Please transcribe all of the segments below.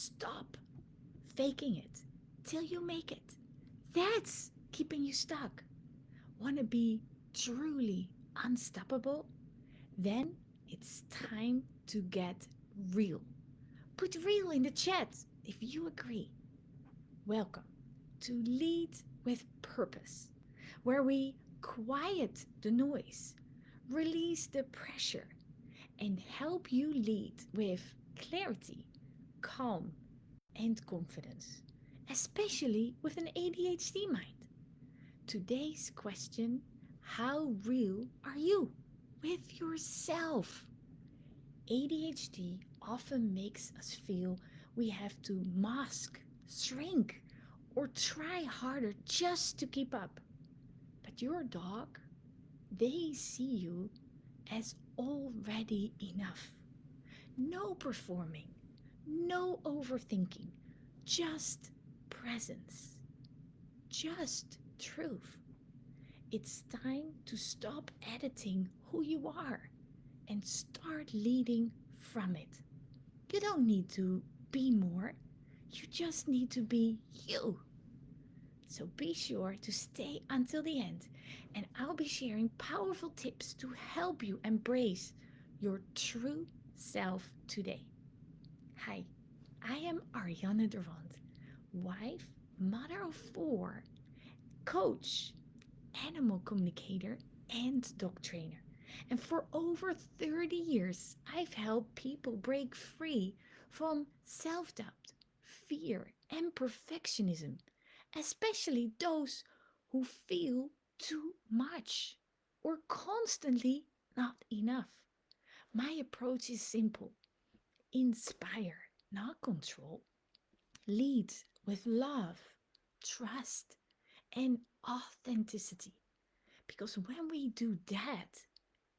stop faking it till you make it. That's keeping you stuck. Want to be truly unstoppable? Then it's time to get real. Put real in the chat if you agree. Welcome to Lead with Purpose, where we quiet the noise, release the pressure, and help you lead with clarity, calm, and confidence, especially with an ADHD mind. Today's question: how real are you with yourself? ADHD often makes us feel we have to mask, shrink, or try harder just to keep up. But your dog, they see you as already enough. No performing, no overthinking, just presence, just truth. It's time to stop editing who you are and start leading from it. You don't need to be more, you just need to be you. So be sure to stay until the end, and I'll be sharing powerful tips to help you embrace your true self today. Hi, I am Ariane Durand, wife, mother of four, coach, animal communicator, and dog trainer. And for over 30 years, I've helped people break free from self doubt, fear, and perfectionism, especially those who feel too much or constantly not enough. My approach is simple: inspire, not control, lead with love, trust, and authenticity. Because when we do that,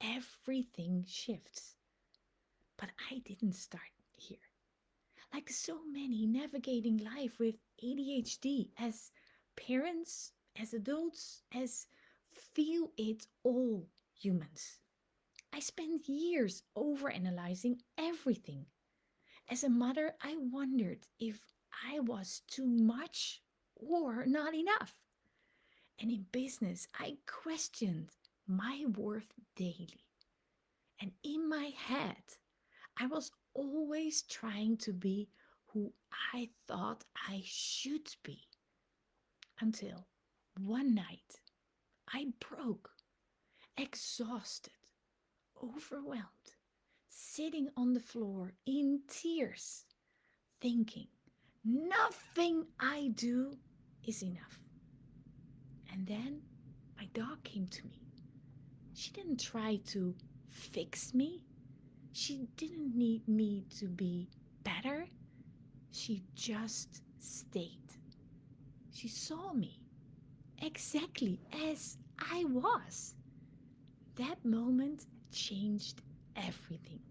everything shifts. But I didn't start here. Like so many navigating life with ADHD as parents, as adults, as feel it all humans. I spent years overanalyzing everything. As a mother, I wondered if I was too much or not enough. And in business, I questioned my worth daily. And in my head, I was always trying to be who I thought I should be. Until one night, I broke, exhausted, overwhelmed, sitting on the floor in tears, thinking nothing I do is enough. And then my dog came to me. She didn't try to fix me. She didn't need me to be better. She just stayed. She saw me exactly as I was. That moment changed everything.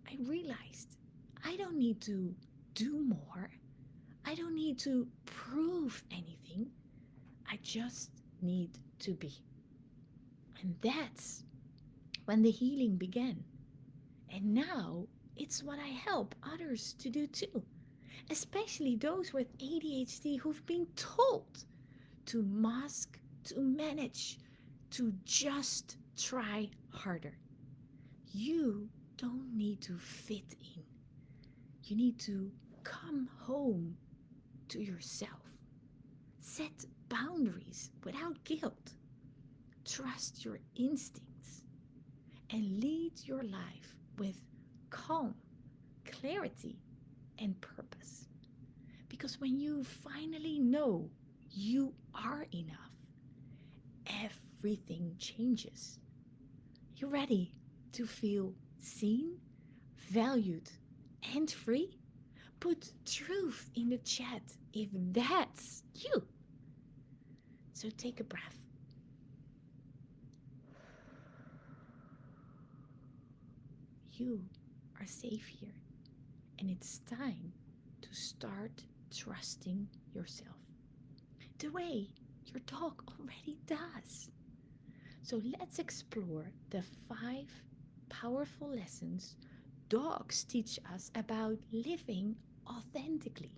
I realized I don't need to do more. I don't need to prove anything. I just need to be. And that's when the healing began. And now it's what I help others to do too, especially those with ADHD who've been told to mask, to manage, to just try harder. You don't need to fit in. You need to come home to yourself. Set boundaries without guilt. Trust your instincts and lead your life with calm, clarity, and purpose. Because when you finally know you are enough, everything changes. You ready to feel seen, valued, and free? Put truth in the chat if that's you. So take a breath. You are safe here, and it's time to start trusting yourself the way your dog already does. So let's explore the 5 powerful lessons dogs teach us about living authentically.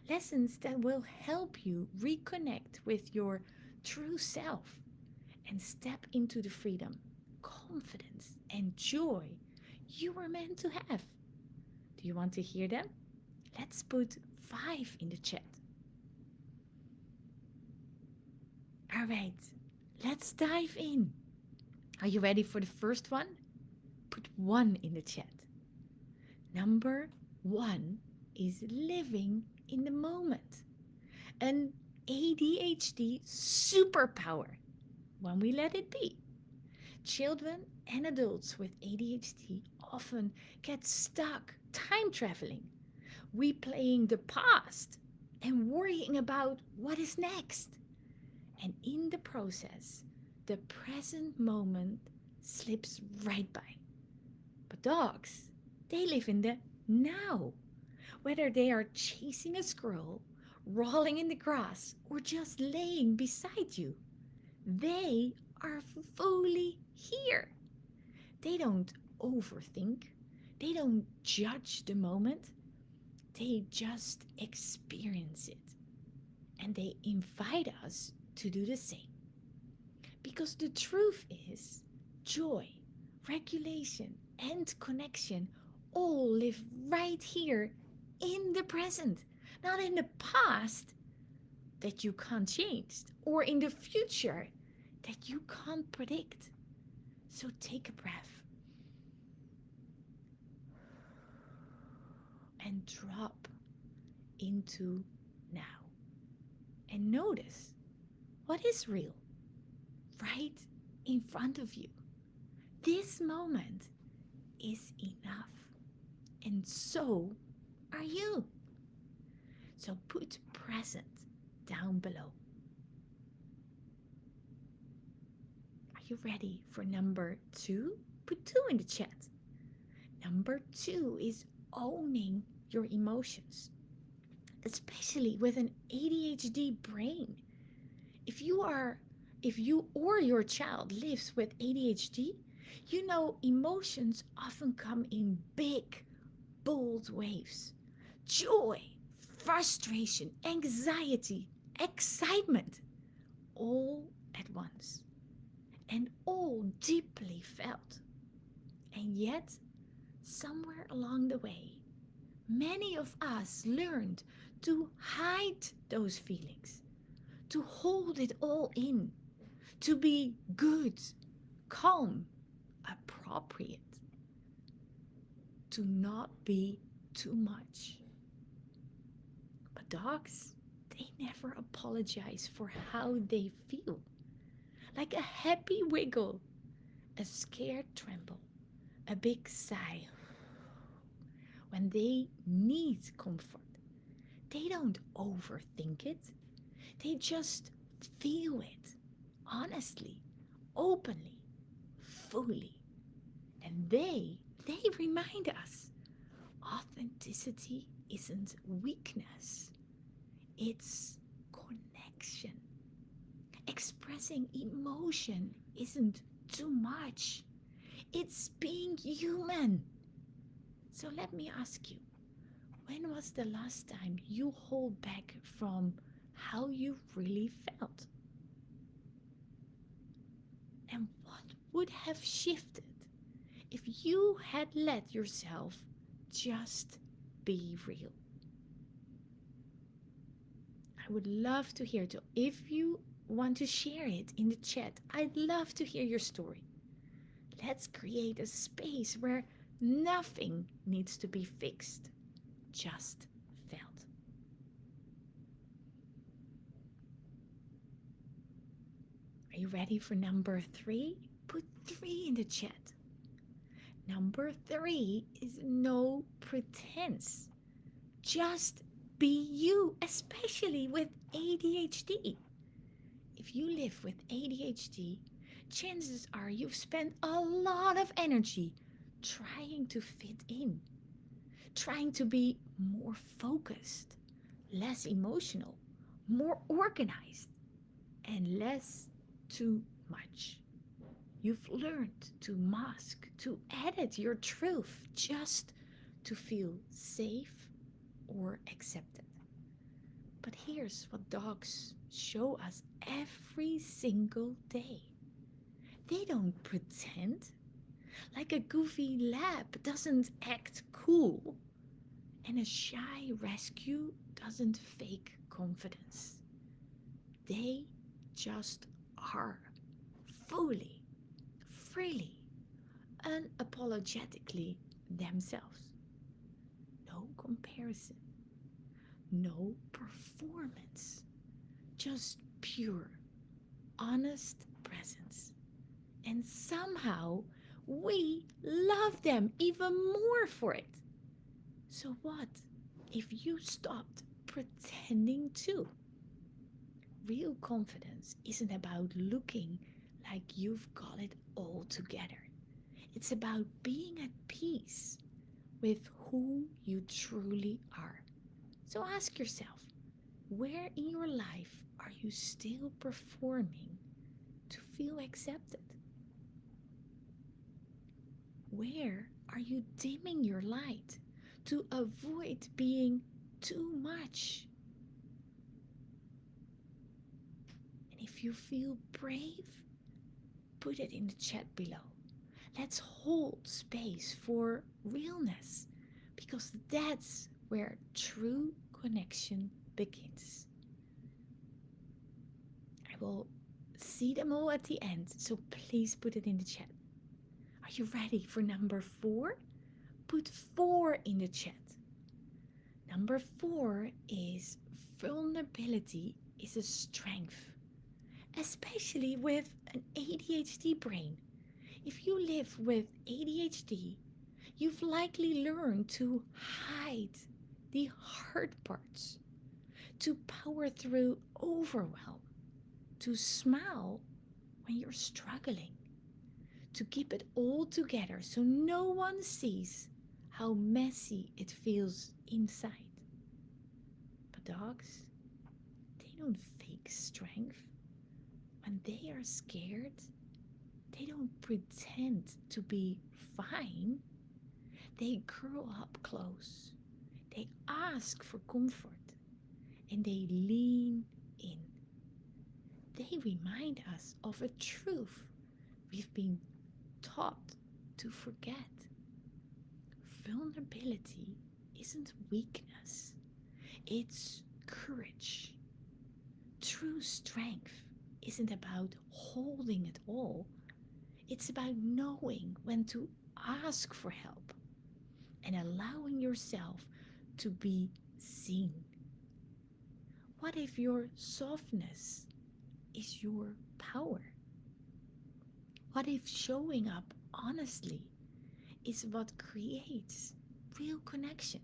Lessons that will help you reconnect with your true self and step into the freedom, confidence, and joy you were meant to have. Do you want to hear them? Let's put 5 in the chat. All right, let's dive in. Are you ready for the first one? Put 1 in the chat. Number 1 is living in the moment. An ADHD superpower when we let it be. Children and adults with ADHD often get stuck time traveling, replaying the past, and worrying about what is next. And in the process, the present moment slips right by. But dogs, they live in the now. Whether they are chasing a squirrel, rolling in the grass, or just laying beside you, they are fully here. They don't overthink, they don't judge the moment, they just experience it. And they invite us to do the same. Because the truth is, joy, regulation, and connection all live right here in the present, not in the past that you can't change, or in the future that you can't predict. So take a breath and drop into now. And notice what is real right in front of you. This moment is enough. And so are you. So put present down below. Are you ready for number 2? Put 2 in the chat. Number 2 is owning your emotions, especially with an ADHD brain. If you or your child lives with ADHD, you know emotions often come in big, bold waves. Joy, frustration, anxiety, excitement, all at once, and all deeply felt. And yet, somewhere along the way, many of us learned to hide those feelings, to hold it all in, to be good, calm, appropriate, to not be too much. But dogs, they never apologize for how they feel. Like a happy wiggle, a scared tremble, a big sigh. When they need comfort, they don't overthink it. They just feel it honestly, openly, fully. And they remind us authenticity isn't weakness, it's connection. Expressing emotion isn't too much, it's being human. So let me ask you, when was the last time you hold back from how you really felt? And what would have shifted if you had let yourself just be real? I would love to hear it. If you want to share it in the chat, I'd love to hear your story. Let's create a space where nothing needs to be fixed, just felt. Are you ready for number 3? Put 3 in the chat. Number 3 is no pretense. Just be you, especially with ADHD. If you live with ADHD, chances are you've spent a lot of energy trying to fit in, trying to be more focused, less emotional, more organized, and less too much. You've learned to mask, to edit your truth just to feel safe or accepted. But here's what dogs show us every single day. They don't pretend. Like a goofy lab doesn't act cool, and a shy rescue doesn't fake confidence. They just are fully, freely, unapologetically themselves. No comparison, no performance, just pure, honest presence. And somehow we love them even more for it. So, what if you stopped pretending too? Real confidence isn't about looking like you've got it all together. It's about being at peace with who you truly are. So ask yourself, where in your life are you still performing to feel accepted? Where are you dimming your light to avoid being too much? And if you feel brave, put it in the chat below. Let's hold space for realness because that's where true connection begins. I will see them all at the end, so please put it in the chat. Are you ready for number 4? Put 4 in the chat. Number 4 is vulnerability is a strength, especially with an ADHD brain. If you live with ADHD, you've likely learned to hide the hard parts, to power through overwhelm, to smile when you're struggling, to keep it all together so no one sees how messy it feels inside. But dogs, they don't fake strength. When they are scared, they don't pretend to be fine. They curl up close. They ask for comfort. And they lean in. They remind us of a truth we've been taught to forget. Vulnerability isn't weakness, it's courage. True strength isn't about holding it all, it's about knowing when to ask for help and allowing yourself to be seen. What if your softness is your power? What if showing up honestly is what creates real connection?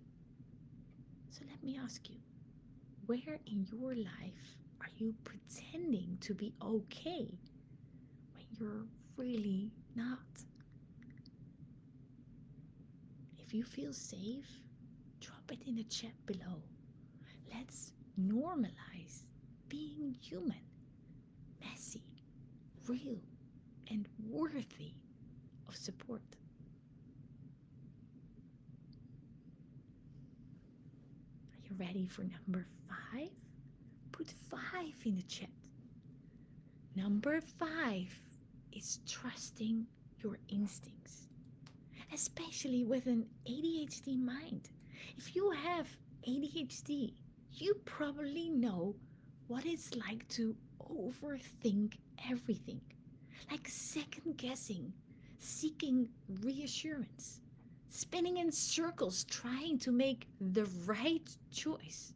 So let me ask you, where in your life are you pretending to be okay when you're really not? If you feel safe, drop it in the chat below. Let's normalize being human, messy, real, and worthy of support. Are you ready for number 5? Put 5 in the chat. Number 5 is trusting your instincts, especially with an ADHD mind. If you have ADHD, you probably know what it's like to overthink everything, like second guessing, seeking reassurance, spinning in circles trying to make the right choice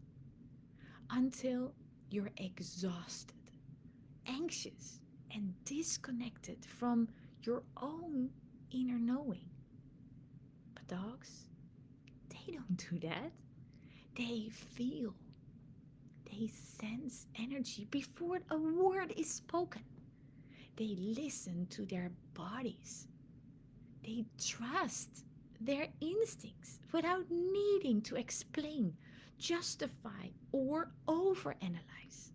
until you're exhausted, anxious, and disconnected from your own inner knowing. But dogs, they don't do that. They feel, they sense energy before a word is spoken. They listen to their bodies. They trust their instincts without needing to explain, justify, or overanalyze.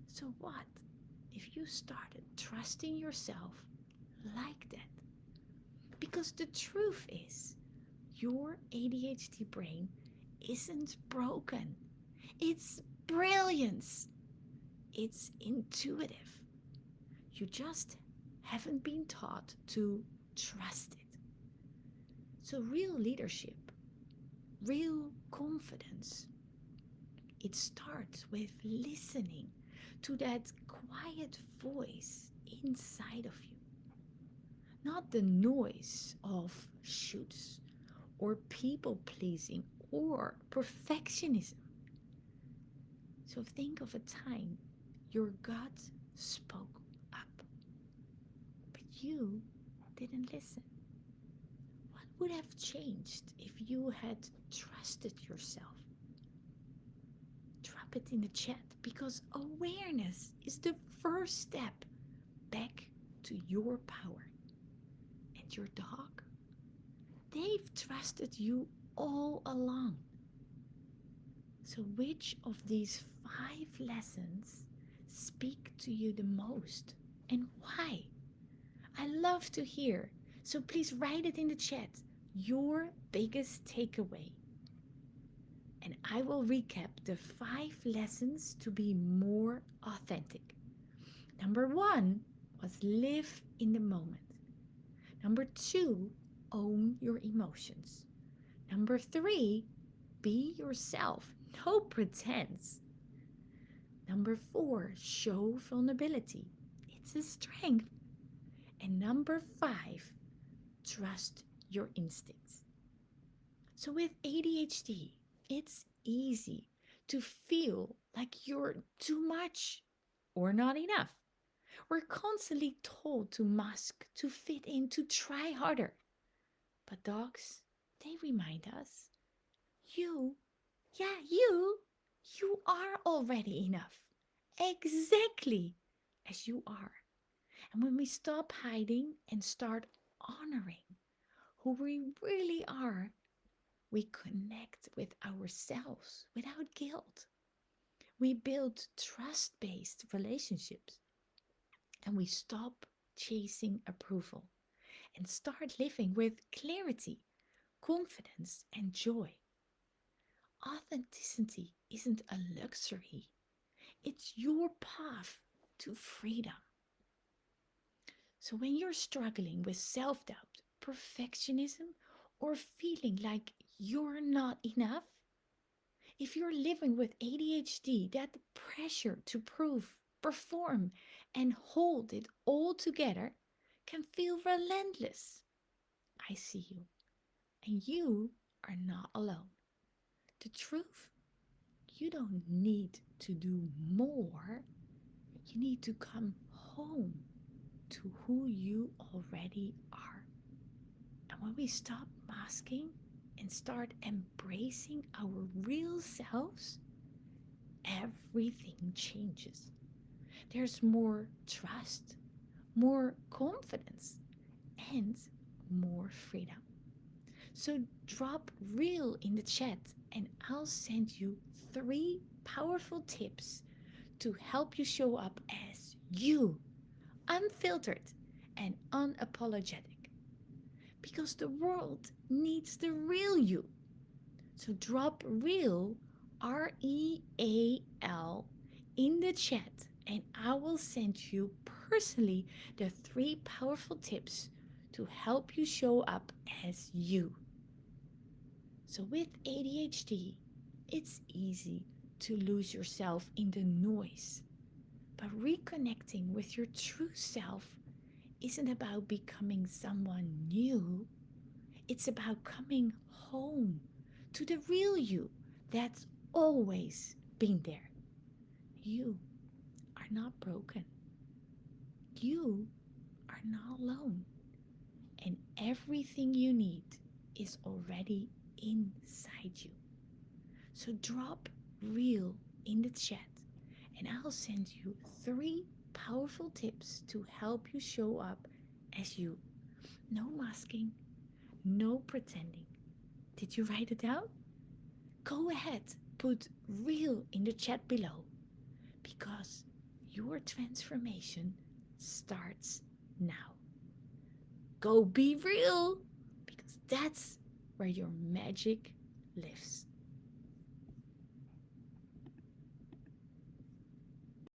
So what if you started trusting yourself like that? Because the truth is, your ADHD brain isn't broken, it's brilliance, it's intuitive. You just haven't been taught to trust it. So, real leadership, real confidence, it starts with listening to that quiet voice inside of you, not the noise of shoots or people pleasing or perfectionism. So think of a time your gut spoke up, but you didn't listen. What would have changed if you had trusted yourself? Drop it in the chat because awareness is the first step back to your power. And your dog, they've trusted you all along. So, which of these 5 lessons speak to you the most and why? I love to hear. So, please write it in the chat your biggest takeaway. And I will recap the 5 lessons to be more authentic. Number 1 was live in the moment. Number 2, own your emotions. Number 3, be yourself, no pretense. Number 4, show vulnerability. It's a strength. And number 5, trust your instincts. So with ADHD, it's easy to feel like you're too much or not enough. We're constantly told to mask, to fit in, to try harder. But dogs, they remind us, you, yeah, you are already enough. Exactly as you are. And when we stop hiding and start honoring who we really are, we connect with ourselves without guilt. We build trust based relationships and we stop chasing approval and start living with clarity, confidence, and joy. Authenticity isn't a luxury, it's your path to freedom. So when you're struggling with self doubt, perfectionism, or feeling like you're not enough, if you're living with ADHD, that pressure to prove, perform, and hold it all together can feel relentless. I see you, and you are not alone. The truth, you don't need to do more, you need to come home to who you already are. And when we stop masking and start embracing our real selves, everything changes. There's more trust, more confidence, and more freedom. So drop real in the chat and I'll send you 3 powerful tips to help you show up as you, unfiltered and unapologetic. Because the world needs the real you. So drop real, REAL, in the chat and I will send you personally the 3 powerful tips to help you show up as you. So with ADHD, it's easy to lose yourself in the noise. But reconnecting with your true self isn't about becoming someone new. It's about coming home to the real you that's always been there. You are not broken. You are not alone. And everything you need is already inside you. So drop real in the chat and I'll send you 3 powerful tips to help you show up as you. No masking, no pretending. Did you write it down? Go ahead, put real in the chat below because your transformation starts now. Go be real because that's where your magic lives.